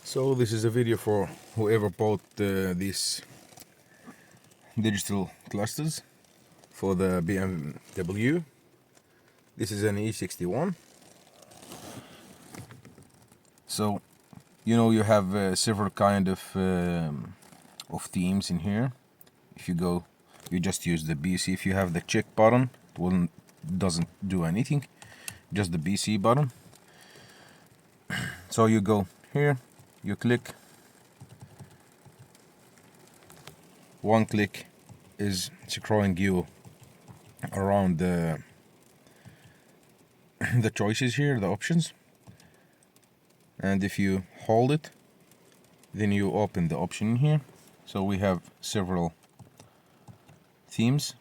So this is a video for whoever bought these digital clusters for the BMW. This is an E61. So you have several kind of themes in here. If you go, you just use the BC. If you have the check button, it doesn't do anything, just the BC button. So you go here, you click. One click is scrolling you around the choices here, the options, and if you hold it, then you open the option here. So we have several themes.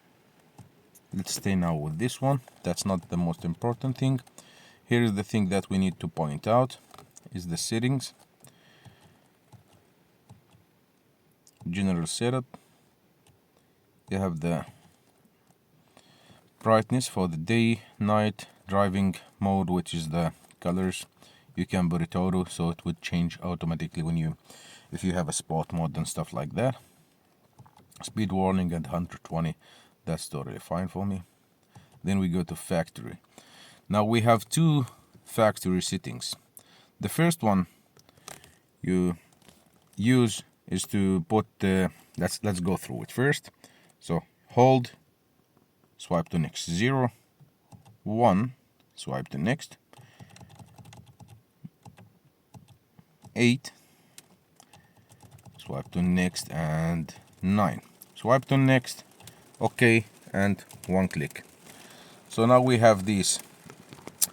Let's stay now with this one. That's not the most important thing. Here is the thing that we need to point out is the settings, general setup. You have the brightness for the day, night, driving mode, which is the colors. You can put it auto, so it would change automatically if you have a sport mode and stuff like that. Speed warning at 120, that's totally fine for me. Then we go to factory. Now we have two factory settings. The first one you use is to put let's go through it first. So hold, swipe to next, 0, 1, swipe to next, 8, swipe to next, and 9. Swipe to next, OK, and one click. So now we have these.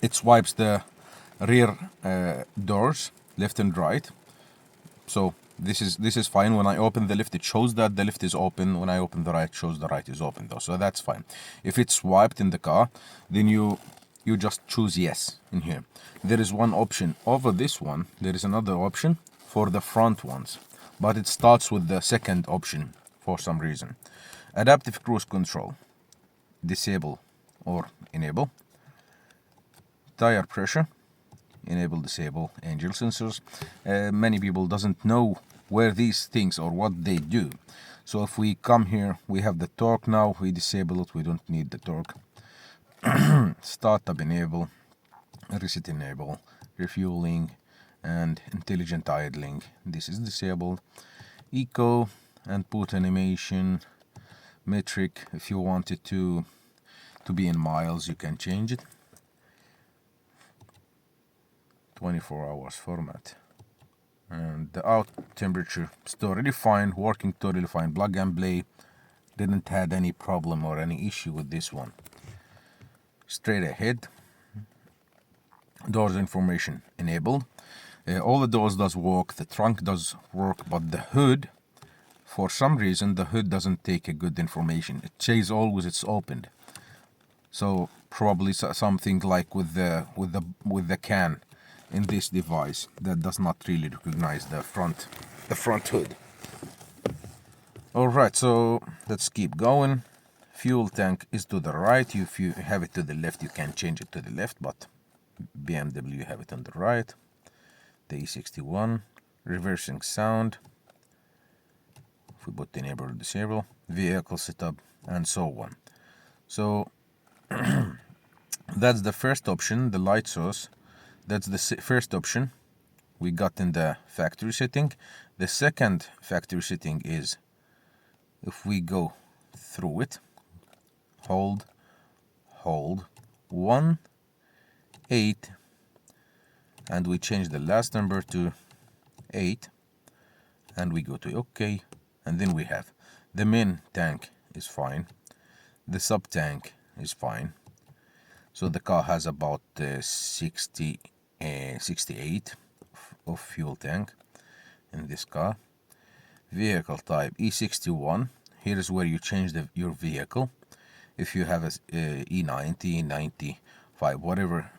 It swipes the rear doors, left and right. So this is fine. When I open the lift, it shows that the lift is open. When I open the right, it shows the right is open though. So that's fine. If it's swiped in the car, then you just choose yes in here. There is one option over this one. There is another option for the front ones, but it starts with the second option for some reason. Adaptive cruise control, disable or enable. Tire pressure, enable, disable. Angel sensors. Many people doesn't know where these things or what they do. So if we come here, we have the torque now. We disable it. We don't need the torque. Startup enable, reset enable, refueling, and intelligent idling. This is disabled. Eco and put animation, metric. If you want it to be in miles, you can change it. 24 hours format. And the out temperature is totally fine, working totally fine. Plug and play, didn't had any problem or any issue with this one. Straight ahead, doors information enabled. All the doors does work, the trunk does work, but the hood, for some reason the hood doesn't take a good information. It says always it's opened. So probably something like with the can in this device that does not really recognize the front hood. All right, so let's keep going. Fuel tank is to the right. If you have it to the left, you can change it to the left, but BMW have it on the right. The E61, reversing sound. If we put enable or disable, vehicle setup, and so on. So that's the first option, the light source. That's the first option we got in the factory setting. The second factory setting is, if we go through it, hold, 1, 8, and we change the last number to 8, and we go to OK, and then we have the main tank is fine, the sub tank is fine. So the car has about 68 of fuel tank in this car. Vehicle type E61. Here is where you change your vehicle. If you have a E90, 95, whatever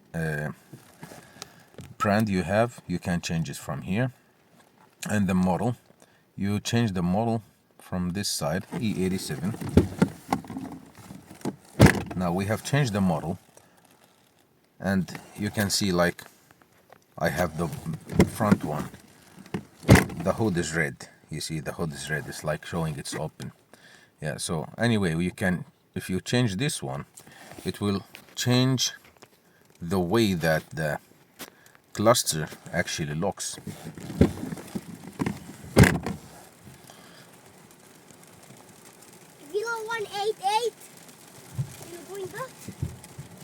brand you have, you can change it from here. And the model, you change the model from this side, E87. Now we have changed the model, and you can see, like, I have the front one the hood is red. You see the hood is red. It's like showing it's open. Yeah, so anyway, you can, if you change this one, it will change the way that the cluster actually looks. Below 188. You're going back?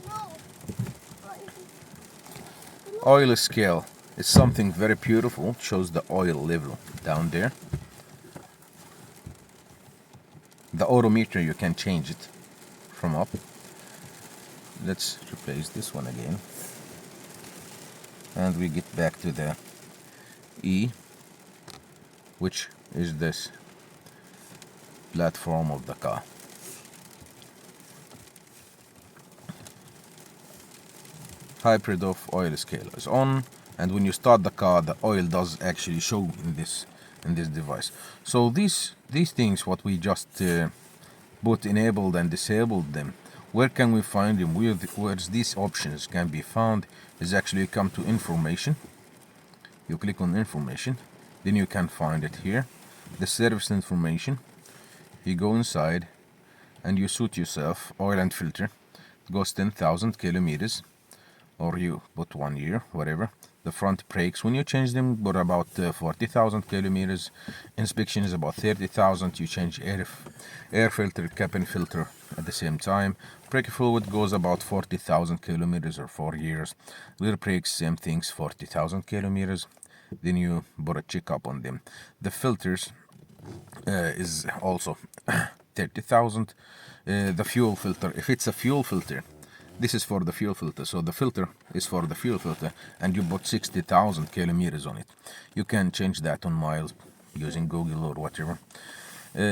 No. Oil scale is something very beautiful. It shows the oil level down there. The odometer, you can change it from up. Let's replace this one again. And we get back to the E, which is this platform of the car. Hybrid of oil scale is on, and when you start the car, the oil does actually show in this device. So these things, what we just both enabled and disabled them, where can we find them? Where these options can be found is actually come to information. You click on information, then you can find it here, the service information. You go inside and you suit yourself oil and filter. It goes 10,000 kilometers, or you put 1 year, whatever. The front brakes, when you change them, but about 40,000 kilometers. Inspection is about 30,000. You change air filter, cabin filter at the same time. Brake fluid goes about 40,000 kilometers or 4 years. Rear brakes, same things, 40,000 kilometers. Then you put a checkup on them. The filters is also 30,000. The fuel filter, if it's a fuel filter, this is for the fuel filter. So the filter is for the fuel filter, and you put 60,000 kilometers on it. You can change that on miles using Google or whatever.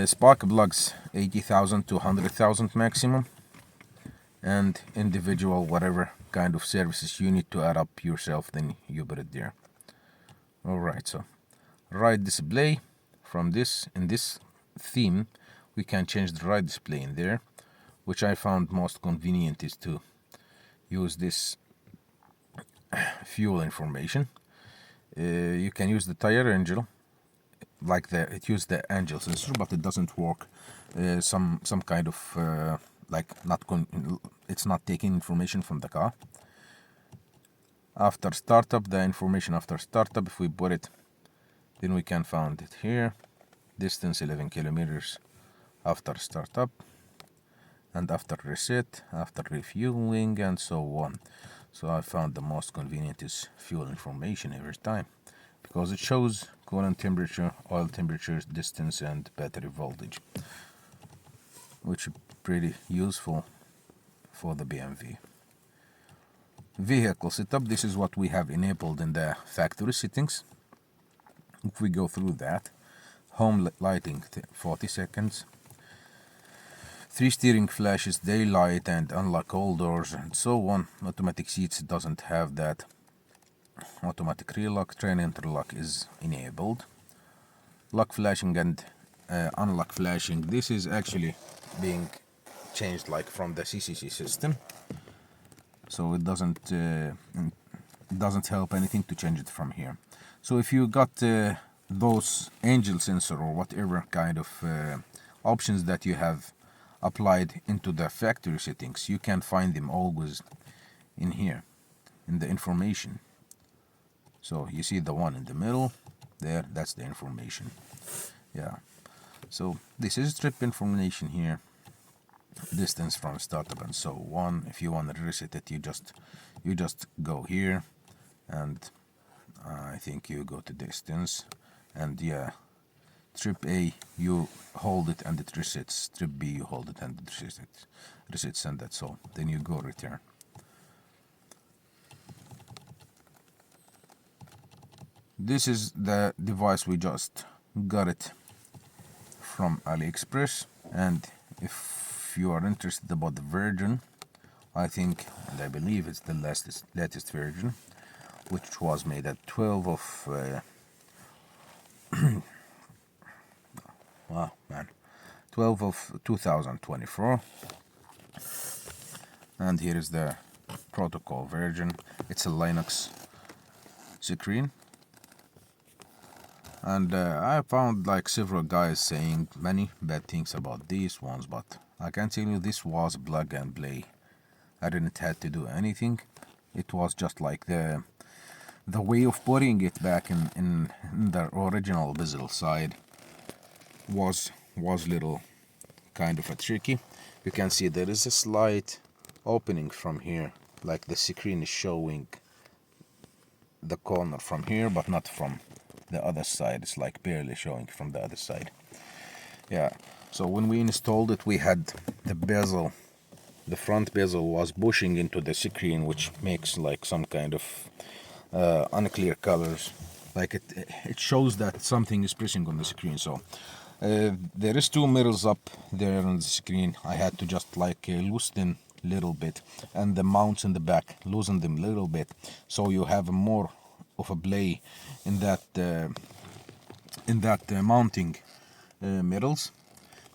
Spark plugs, 80,000 to 100,000 maximum, and individual whatever kind of services you need to add up yourself, then you put it there. Alright, so right display, from this, in this theme, we can change the right display in there, which I found most convenient is to use this fuel information. You can use the tire angel, like it used the angel sensor, but it doesn't work. Some kind of like it's not taking information from the car. After startup, the information after startup, if we put it, then we can find it here. Distance 11 kilometers after startup, and after reset, after refueling, and so on. So I found the most convenient is fuel information every time, because it shows coolant temperature, oil temperature, distance, and battery voltage, which is pretty useful for the BMW. Vehicle setup, this is what we have enabled in the factory settings. If we go through that, home lighting 40 seconds, 3 steering flashes, daylight, and unlock all doors, and so on. Automatic seats doesn't have that. Automatic relock, train interlock is enabled. Lock flashing and unlock flashing, this is actually being changed like from the CCC system, so it doesn't help anything to change it from here. So if you got those angel sensor or whatever kind of options that you have applied into the factory settings, you can find them always in here in the information. So you see the one in the middle there, that's the information. Yeah, so this is trip information here, distance from startup, and so on. If you want to reset it, you just go here, and I think you go to distance, and yeah, trip A you hold it and it resets, trip B you hold it and it resets, and that's all. Then you go return. This is the device, we just got it from AliExpress, and if you are interested about the version, I think and I believe it's the latest version, which was made at 12 of wow man 12 of 2024, and here is the protocol version. It's a Linux screen, And I found like several guys saying many bad things about these ones, but I can tell you this was plug and play. I didn't have to do anything. It was just like the way of putting it back in the original bezel side was little kind of a tricky. You can see there is a slight opening from here, like the screen is showing the corner from here, but not from the other side. It's like barely showing from the other side. Yeah, so when we installed it, we had the bezel, the front bezel was bushing into the screen, which makes like some kind of unclear colors. Like it shows that something is pressing on the screen. So there is two mirrors up there on the screen. I had to just like loosen little bit, and the mounts in the back, loosen them a little bit, so you have more of a play in that mounting mirrors.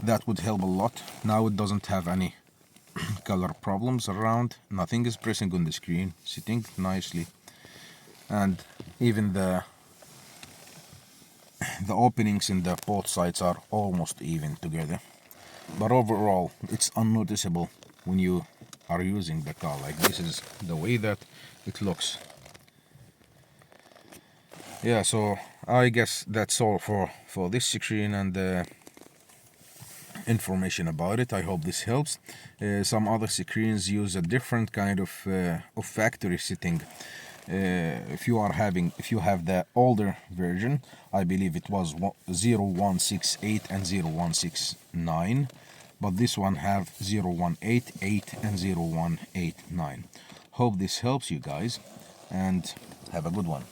That would help a lot. Now it doesn't have any color problems around. Nothing is pressing on the screen, sitting nicely, and even the openings in the both sides are almost even together. But overall, it's unnoticeable when you are using the car. Like, this is the way that it looks. Yeah, so I guess that's all for this screen and information about it. I hope this helps. Some other screens use a different kind of factory setting. If you have the older version, I believe it was 0168 and 0169, but this one have 0188 and 0189. Hope this helps you guys, and have a good one.